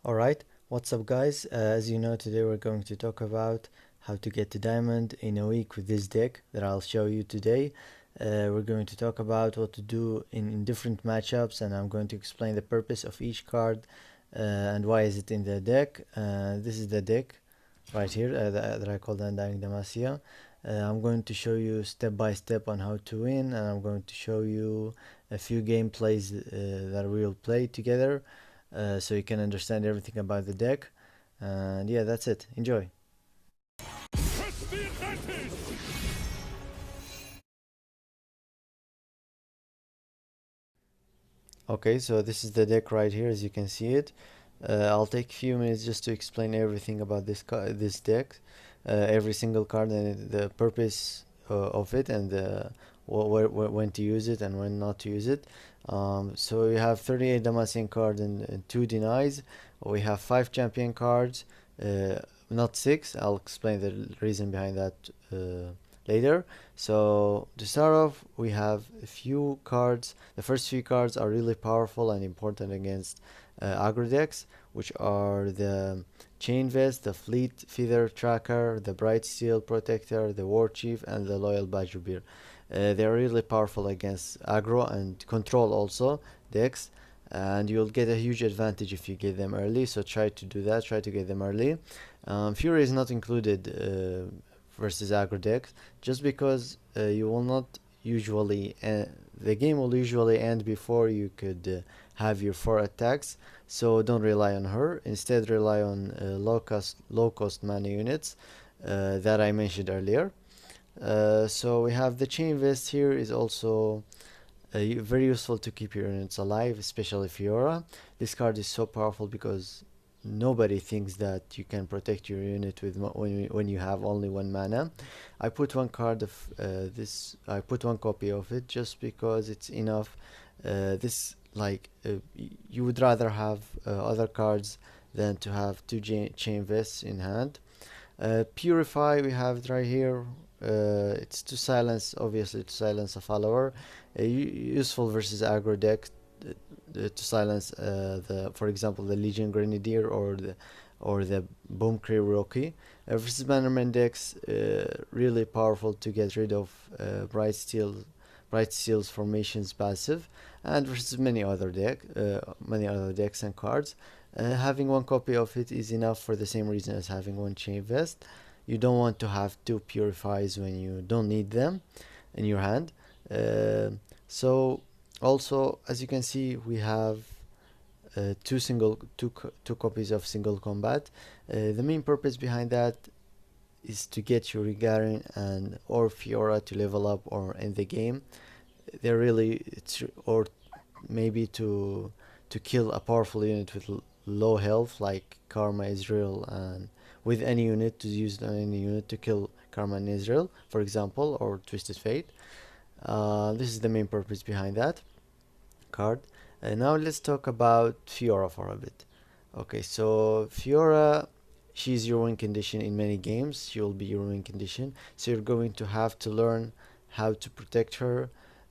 Alright, what's up guys? As you know, today we're going to talk about how to get to diamond in a week with this deck that I'll show you today. We're going to talk about what to do in different matchups, and I'm going to explain the purpose of each card and why is it in the deck. This is the deck right here that I call the Undying Demacia. I'm going to show you step by step on how to win, and I'm going to show you a few gameplays that we'll play together. So you can understand everything about the deck. And yeah, that's it. Enjoy. Okay, so this is the deck right here, as you can see it. I'll take a few minutes just to explain everything about this deck, every single card and the purpose of it, and when to use it and when not to use it. So we have 38 Damascene cards and 2 denies. We have 5 champion cards, not 6. I'll explain the reason behind that later. So to start off, we have a few cards. The first few cards are really powerful and important against aggro decks, which are the Chain Vest, the Fleet Feather Tracker, the Bright Steel Protector, the War Chief, and the Loyal Badger Bear. They are really powerful against aggro and control also decks, and you'll get a huge advantage if you get them early. So try to do that. Try to get them early. Fury is not included versus aggro decks, just because you will not usually the game will usually end before you could have your 4 attacks. So don't rely on her. Instead, rely on low cost mana units that I mentioned earlier. So we have the Chain Vest here, is also very useful to keep your units alive, especially Fiora. This card is so powerful because nobody thinks that you can protect your unit with when you have only 1 mana. I put one card of this. I put one copy of it just because it's enough. You would rather have other cards than to have 2 chain vests in hand. Purify we have it right here. It's to silence, obviously to silence a follower. Useful versus aggro deck to silence for example, the Legion Grenadier or the Boomcree Rookie. Versus Bannerman decks, really powerful to get rid of Bright Steel's formations passive, and versus many other decks and cards. Having one copy of it is enough for the same reason as having one Chain Vest. You don't want to have 2 Purifies when you don't need them in your hand. So also, as you can see, we have two copies of Single Combat. The main purpose behind that is to get your Gagarin and or Fiora to level up or end the game. They're really or maybe to kill a powerful unit with low health like Karma, Israel, and with any unit, to use on any unit to kill Karma and Israel, for example, or Twisted Fate. This is the main purpose behind that card. Now let's talk about Fiora for a bit. Okay, so Fiora, she's your win condition in many games. She will be your win condition, so you're going to have to learn how to protect her,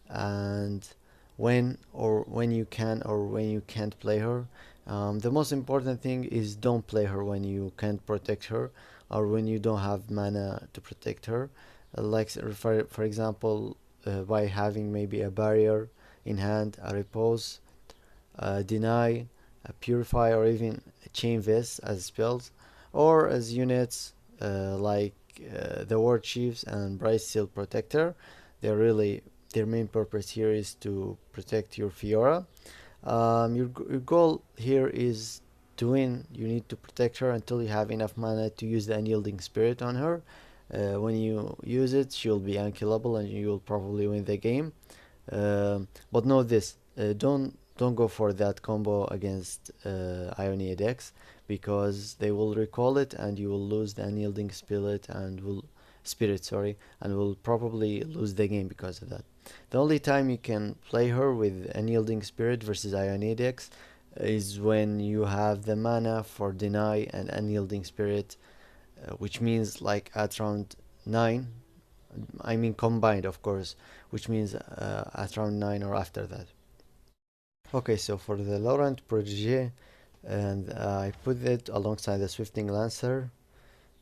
and when you can or when you can't play her. The most important thing is don't play her when you can't protect her or when you don't have mana to protect her. Like for example, by having maybe a barrier in hand, a repose, deny, a purify, or even a chain vest as spells, or as units the war chiefs and Bright Steel Protector. Their main purpose here is to protect your Fiora. Your goal here is to win. You need to protect her until you have enough mana to use the Unyielding Spirit on her. When you use it, she'll be unkillable and you will probably win the game. But know this: don't go for that combo against Ionia decks, because they will recall it and you will lose the Unyielding Spirit and will probably lose the game because of that. The only time you can play her with Unyielding Spirit versus Ionia decks is when you have the mana for Deny and Unyielding Spirit, which means like at round 9, I mean combined of course, which means at round 9 or after that. Okay, so for the low rank Protege, and I put it alongside the Swifting Lancer.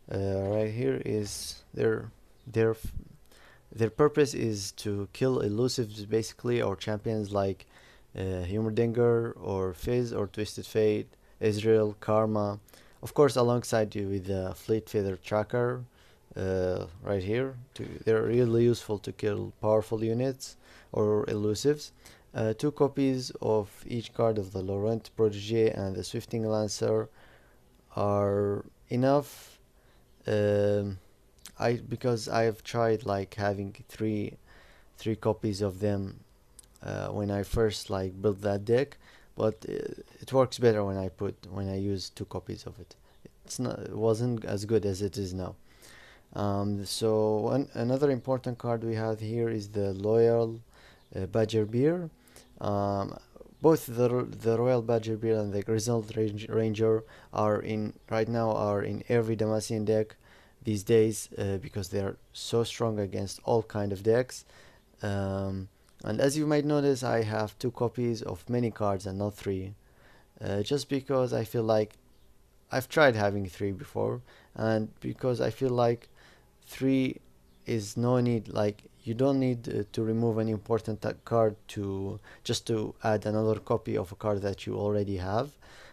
Right here is their their purpose is to kill elusives basically, or champions like Humordinger or Fizz or Twisted Fate, Israel, Karma. Of course, alongside you with the Fleet Feather Tracker right here. They're really useful to kill powerful units or elusives. Two copies of each card of the Laurent Protege and the Swifting Lancer are enough. Um, because I've tried like having three copies of them when I first like built that deck, but it works better when I use two copies of it. It wasn't as good as it is now. So another important card we have here is the Loyal Badger Beer. Um, both the Royal Badger Beer and the Grizzled Ranger are in right now are in every Damacian deck these days because they are so strong against all kind of decks. Um, and as you might notice, I have two copies of many cards and not three, just because I feel like I've tried having three before, and because I feel like three is no need, like you don't need to remove an important card to just to add another copy of a card that you already have.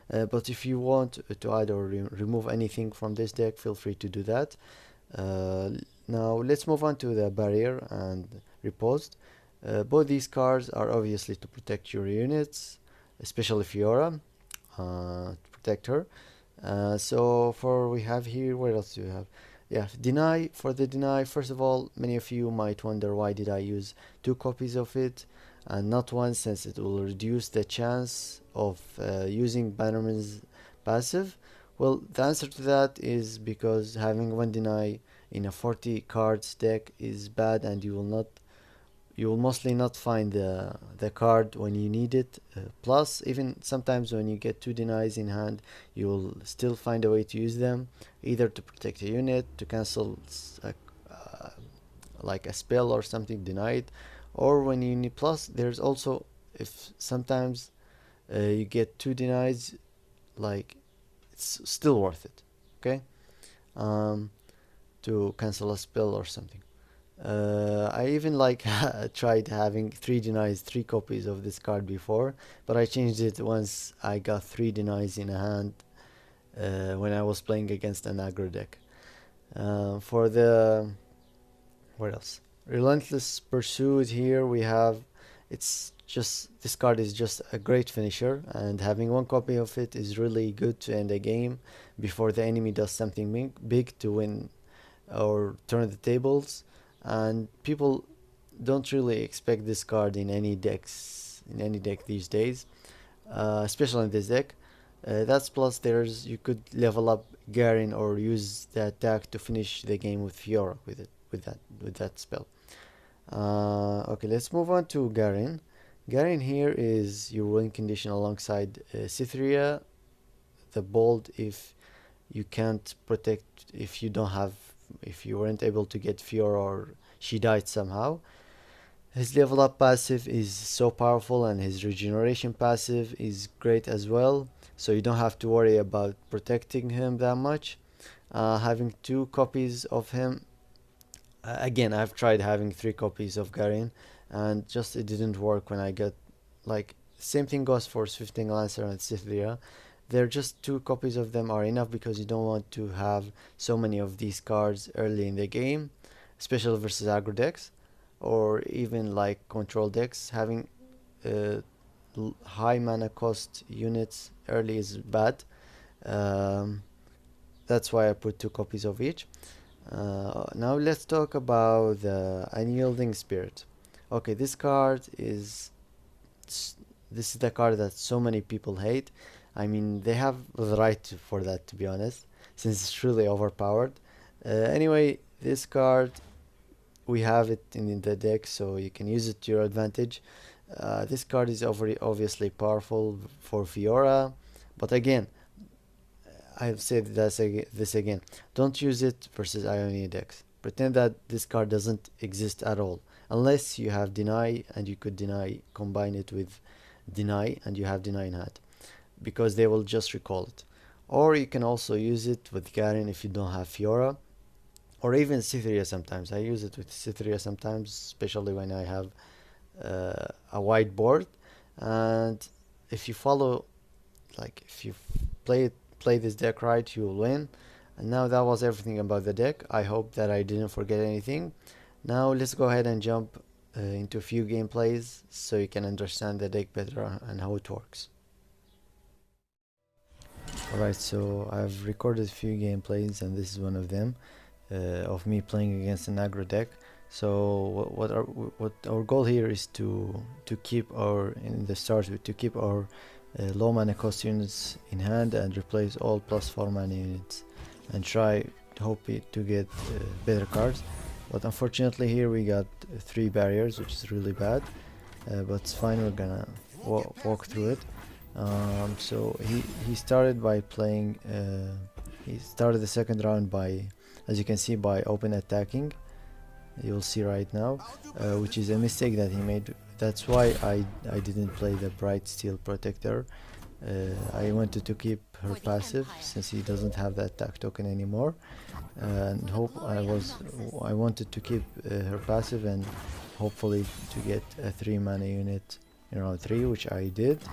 But if you want to add or remove anything from this deck, feel free to do that. uh, Now let's move on to the barrier and riposte. Both these cards are obviously to protect your units, especially Fiora, to protect her. So for we have here, what else do we have? Yeah, deny. For the deny, first of all, many of you might wonder why did I use two copies of it and not one, since it will reduce the chance of using Bannerman's passive. Well, the answer to that is because having one deny in a 40 cards deck is bad, and you will mostly not find the card when you need it. Plus, even sometimes when you get two denies in hand, you will still find a way to use them, either to protect a unit, to cancel like a spell or something denied, or when you need. Plus, there's also, if sometimes you get two denies, like it's still worth it. Okay, um, to cancel a spell or something. I even like tried having three denies, three copies of this card before, but I changed it once I got three denies in a hand when I was playing against an aggro deck. For the what else? Relentless Pursuit here we have. It's just this card is just a great finisher, and having one copy of it is really good to end a game before the enemy does something big to win or turn the tables. And people don't really expect this card in any deck these days, especially in this deck. That's plus there's you could level up Garen or use the attack to finish the game with Fiora with that spell. Okay, let's move on to Garen. Garen here is your win condition alongside Cytheria, the bold if you can't protect, if you don't have, if you weren't able to get Fiora or she died somehow. His level up passive is so powerful, and his regeneration passive is great as well, so you don't have to worry about protecting him that much. Having two copies of him, again, I've tried having three copies of Garen, and just it didn't work when I got, like, same thing goes for Swifting Lancer and Cytheria. They're just two copies of them are enough because you don't want to have so many of these cards early in the game, especially versus aggro decks or even like control decks. Having uh, high mana cost units early is bad. Um, that's why I put two copies of each. Now let's talk about the Unyielding Spirit. Okay, this is the card that so many people hate. I mean, they have the right for that, to be honest, since it's truly overpowered. Anyway, this card, we have it in the deck, so you can use it to your advantage. This card is obviously powerful for Fiora, but again, I've said this again. Don't use it versus Ionia decks. Pretend that this card doesn't exist at all, unless you have Deny and you could Deny, combine it with Deny and you have Deny in hand. because they will just recall it. Or you can also use it with Garen if you don't have Fiora, or even Cytheria sometimes. I use it with Cytheria sometimes, especially when I have a wide board. And if you follow, like if you play this deck right, you will win. And now that was everything about the deck. I hope that I didn't forget anything. Now let's go ahead and jump into a few gameplays so you can understand the deck better and how it works. Alright, so I've recorded a few gameplays and this is one of them, of me playing against an aggro deck. So what our goal here is to keep our, in the start, to keep our low mana cost units in hand and replace all +4 mana units, and try to get better cards. But unfortunately here we got 3 barriers, which is really bad, but it's fine, we're gonna walk through it. So he started by playing, he started the second round by, as you can see, by open attacking. You'll see right now, which is a mistake that he made. That's why I didn't play the Bright Steel Protector. I wanted to keep her passive since he doesn't have the attack token anymore, and I wanted to keep her passive and hopefully to get a 3 mana unit in round 3, which I did.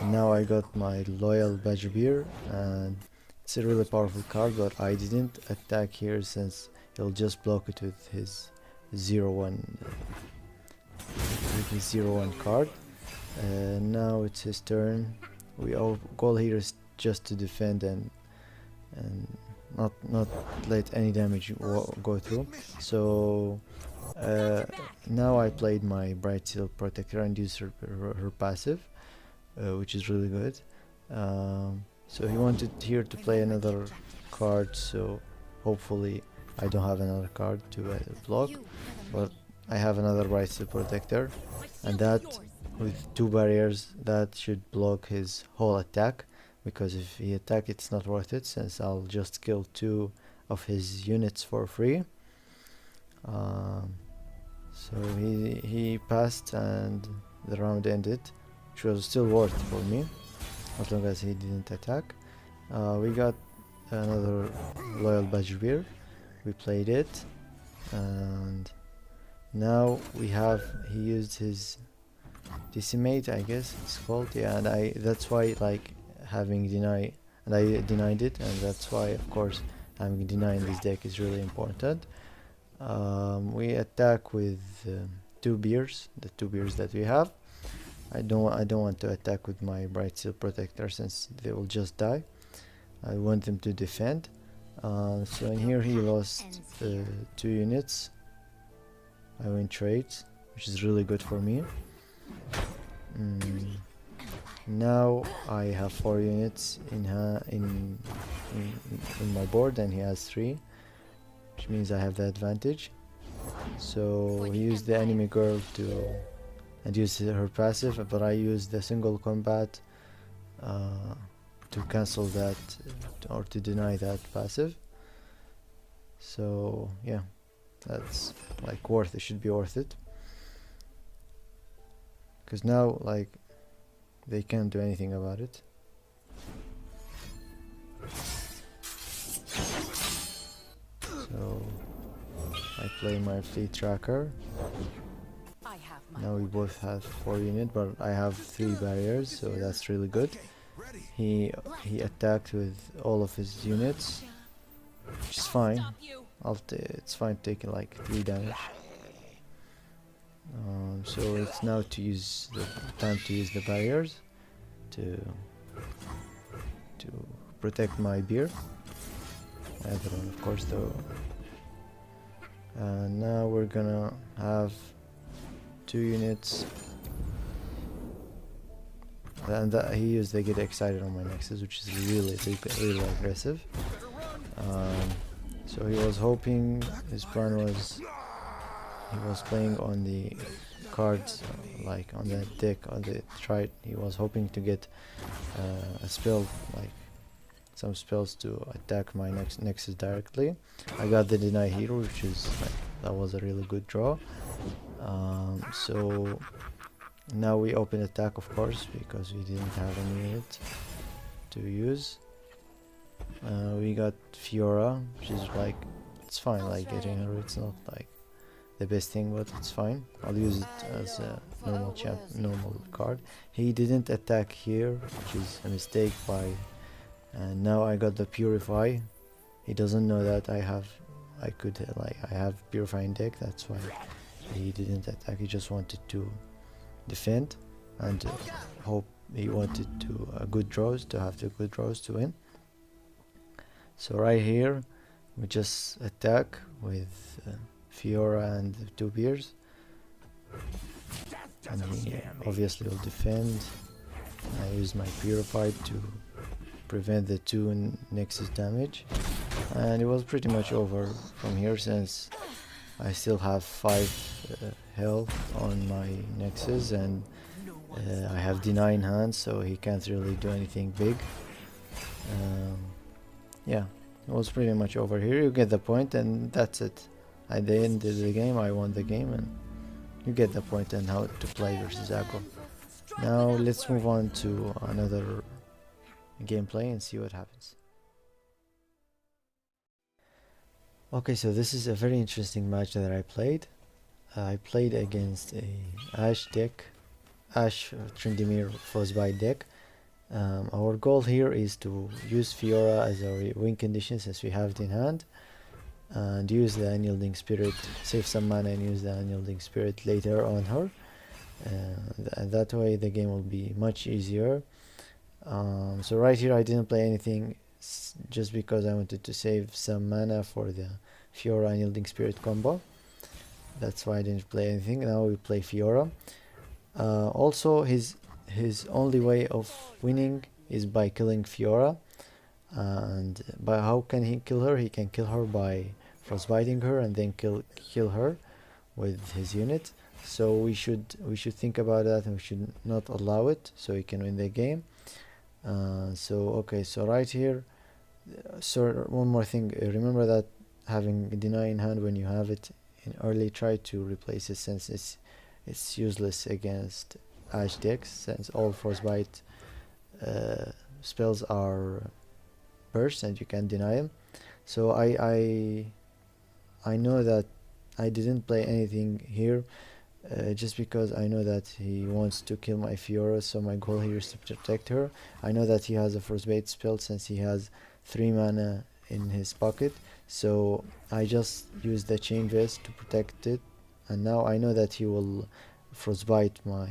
And now I got my Loyal Badgerbeer, and it's a really powerful card, but I didn't attack here since he'll just block it with his 0/1 card. Now it's his turn. Our goal here is just to defend and not let any damage go through. So now I played my Bright Steel Protector and used her passive, which is really good. So he wanted here to play another card, so hopefully I don't have another card to block, but I have another Bright Steel Protector, and that with 2 barriers that should block his whole attack, because if he attack it's not worth it since I'll just kill 2 of his units for free. So he passed and the round ended, which was still worth for me as long as he didn't attack. We got another Loyal Badgerbeer. We played it, and now he used his Decimate, I guess it's called, yeah, and that's why, like, having deny, and I denied it, and that's why of course having denying this deck is really important. We attack with 2 beers, the 2 beers that we have. I don't want to attack with my Bright Steel Protector since they will just die. I want them to defend. So in here he lost 2 units. I win trades, which is really good for me. Now I have 4 units in my board and he has 3, which means I have the advantage. So he used the enemy girl and used her passive, but I used the single combat to cancel that or to deny that passive. So yeah, that's like it should be worth it, because now like they can't do anything about it. So I play my Fleet Tracker. Now we both have 4 units, but I have 3 barriers, so that's really good. He attacked with all of his units, which is fine. It's fine taking like 3 damage. So it's now time to use the barriers to protect my beer. Other one, of course, though. Now we're gonna have 2 units, and he used the Get Excited on my Nexus, which is really aggressive. So he was hoping, his plan was, he was playing on the cards, like on the deck, on the trite. He was hoping to get a spell, like some spells to attack my Nexus directly. I got the Deny here, which is like, that was a really good draw. So now we open attack, of course, because we didn't have any unit. to use. We got Fiora, which is like, it's fine, like getting her, it's not like the best thing, but it's fine. I'll use it as a normal card. He didn't attack here, which is a mistake by, and now I got the Purify. He doesn't know that I have Purifying deck, that's why he didn't attack. He just wanted to defend and hope he wanted to good draws, to have the good draws to win. So right here we just attack with Fiora and 2 beers, and he obviously will defend. I use my Purified to prevent the 2 Nexus damage, and it was pretty much over from here, since I still have 5 health on my Nexus, and I have Deny in hand, so he can't really do anything big. Yeah, it was pretty much over here. You get the point, and that's it. At the end of the game, I won the game, and you get the point and how to play versus aggro. Now let's move on to another gameplay and see what happens. Okay, so this is a very interesting match that I played. I played against a Ashe deck, Ashe Tryndamere Frostbite deck. Our goal here is to use Fiora as our win condition, since we have it in hand, and use the Unyielding Spirit, save some mana and use the Unyielding Spirit later on her, and that way the game will be much easier. So right here I didn't play anything, just because I wanted to save some mana for the Fiora Unyielding Spirit combo. That's why I didn't play anything. Now we play Fiora. Also his only way of winning is by killing Fiora, and by how can he kill her? He can kill her by frostbiting her and then kill her with his unit. So we should think about that, and we should not allow it, so he can win the game. So right here, so one more thing, remember that having Deny in hand when you have it in early, try to replace it, since it's useless against Ashe decks, since all frostbite spells are burst and you can deny them. So I know that I didn't play anything here, just because I know that he wants to kill my Fiora, so my goal here is to protect her. I know that he has a frostbite spell, since he has 3 mana in his pocket, so I just use the Chain Vest to protect it, and now I know that he will frostbite my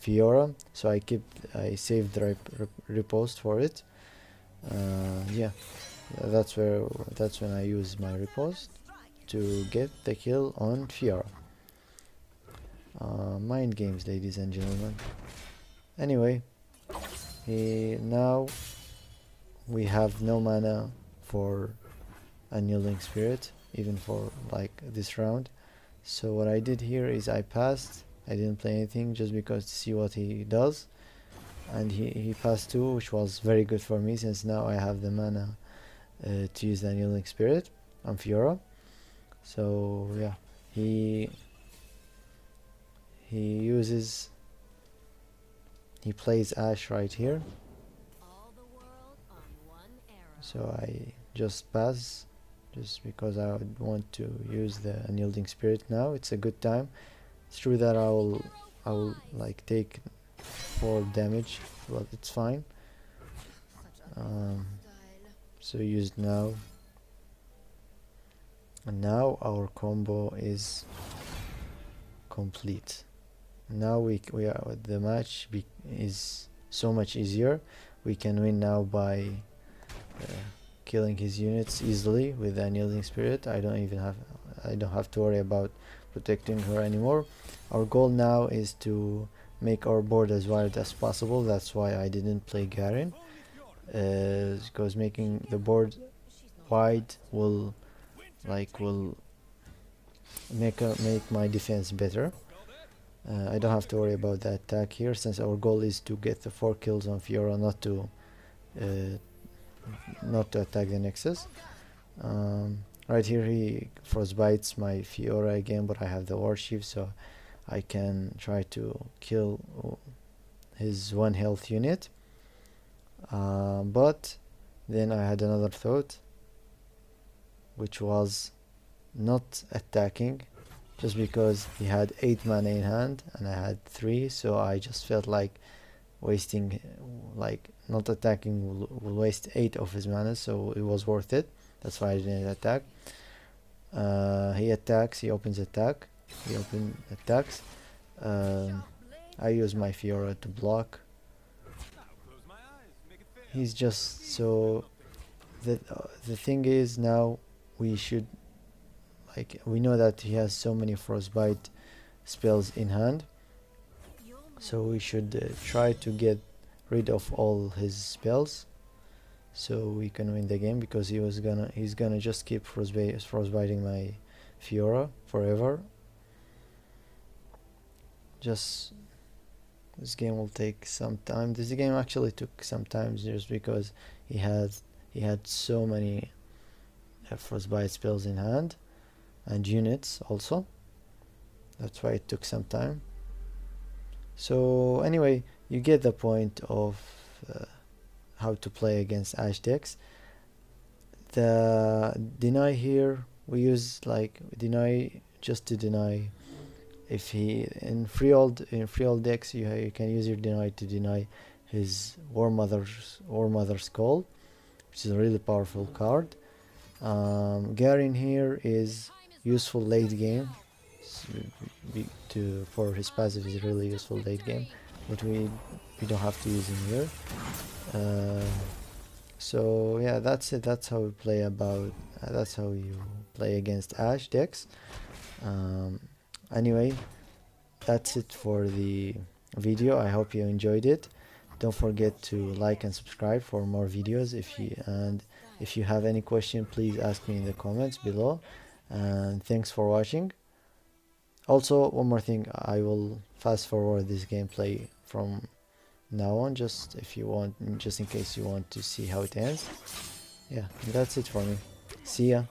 Fiora, so I saved the riposte for it. Yeah, that's when I use my riposte to get the kill on Fiora. Mind games, ladies and gentlemen. Anyway, now we have no mana for Unyielding Spirit, even for like this round. So what I did here is I passed. I didn't play anything, just because to see what he does, and he passed 2, which was very good for me, since now I have the mana to use the Unyielding Spirit on Fiora. So yeah, he plays Ashe right here, so I just pass, just because I would want to use the Unyielding Spirit now. It's a good time. It's true that I will like take 4 damage, but it's fine. So used now, and now our combo is complete. Now the match is so much easier. We can win now by killing his units easily with the Unyielding Spirit. I don't have to worry about protecting her anymore. Our goal now is to make our board as wide as possible. That's why I didn't play Garen, because making the board wide will make my defense better. I don't have to worry about the attack here, since our goal is to get the 4 kills on Fiora, not to attack the Nexus. Right here he frostbites my Fiora again, but I have the Warchief, so I can try to kill his 1 health unit. But then I had another thought, which was not attacking, just because he had 8 mana in hand and I had 3, so I just felt like wasting, like not attacking will waste 8 of his mana, so it was worth it. That's why I didn't attack. He attacks, he opens attack, he attacks. I use my Fiora to block. He's just so the thing is, now we should, like, we know that he has so many frostbite spells in hand, so we should try to get rid of all his spells so we can win the game, because he's gonna just keep frostbiting my Fiora forever. Just this game will take some time. This game actually took some time, just because he had so many frostbite spells in hand and units also. That's why it took some time. So anyway, you get the point of how to play against Ash decks. The deny here, we use like deny just to deny. If he in free old decks, you can use your deny to deny his War Mother's Call, which is a really powerful card. Garen here is useful late game. For his passive is really useful late game, but we don't have to use him here. So yeah, that's it. That's how we play that's how you play against Ash decks. Anyway, that's it for the video. I hope you enjoyed it. Don't forget to like and subscribe for more videos. If you have any question, please ask me in the comments below. And thanks for watching. Also, one more thing, I will fast forward this gameplay from now on, just in case you want to see how it ends. Yeah, that's it for me. See ya.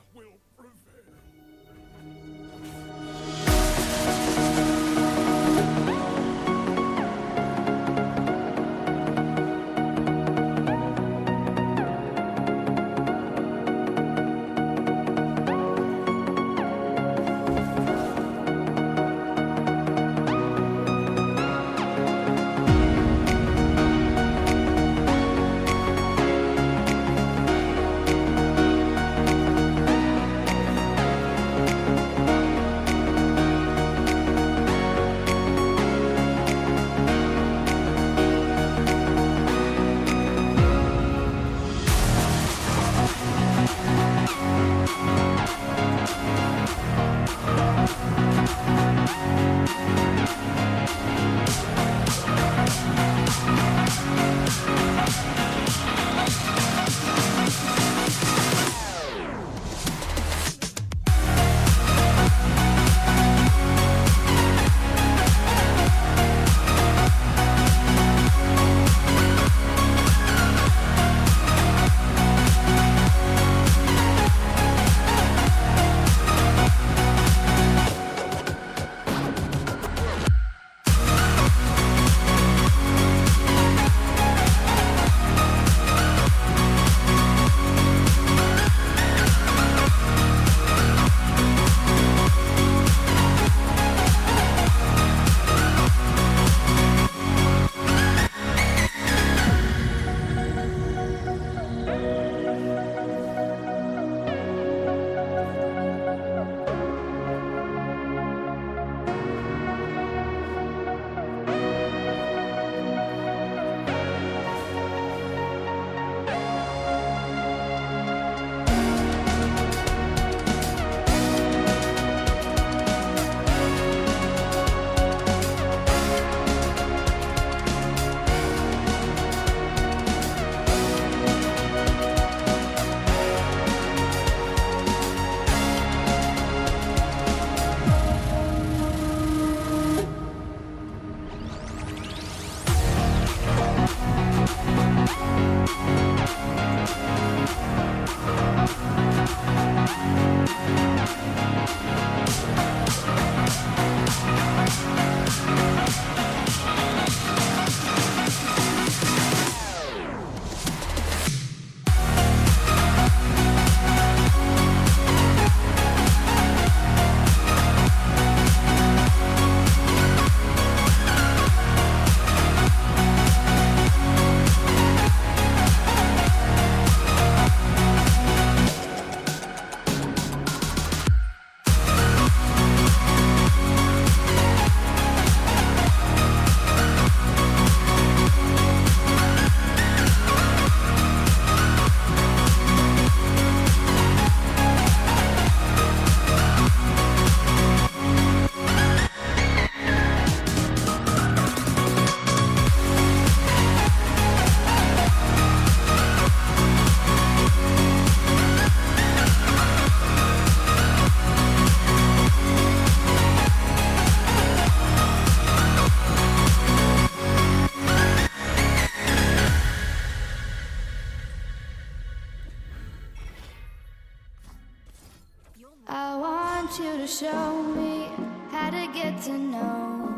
I want you to show me how to get to know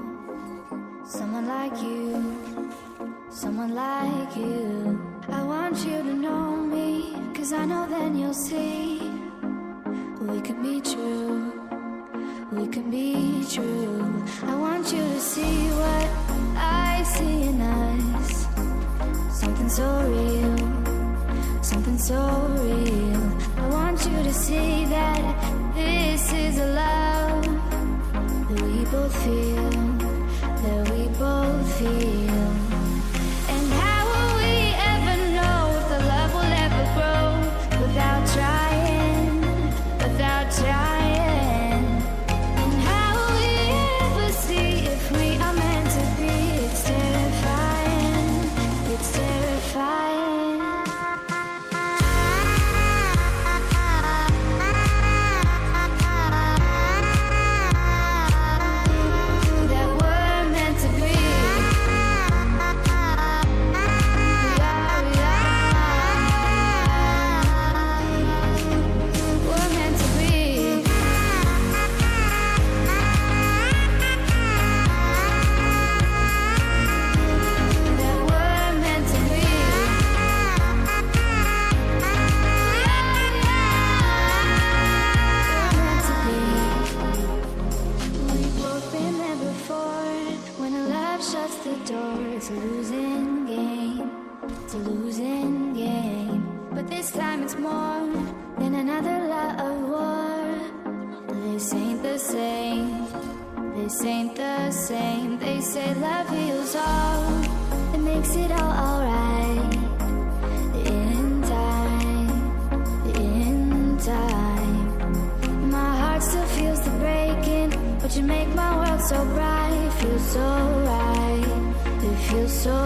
someone like you, someone like you. I want you to know me, 'cause I know then you'll see we can be true, we can be true. I want you to see what I see in us, something so real, something so real. I want you to see that this is a love that we both feel, that we both feel. And how will we ever know if the love will ever grow without trying, without trying? And how will we ever see if we are meant to be? It's terrifying, it's terrifying. That we're meant to be. We're meant to be. That we're meant to be. We're meant to be. We've both been there before. When a love shuts the door, it's a losing game, it's a losing game. But this time it's more than another love war. This ain't the same, this ain't the same. They say love heals all, it makes it all alright. In time, in time. My heart still feels the breaking, but you make my world so bright. Feels so right, it feels so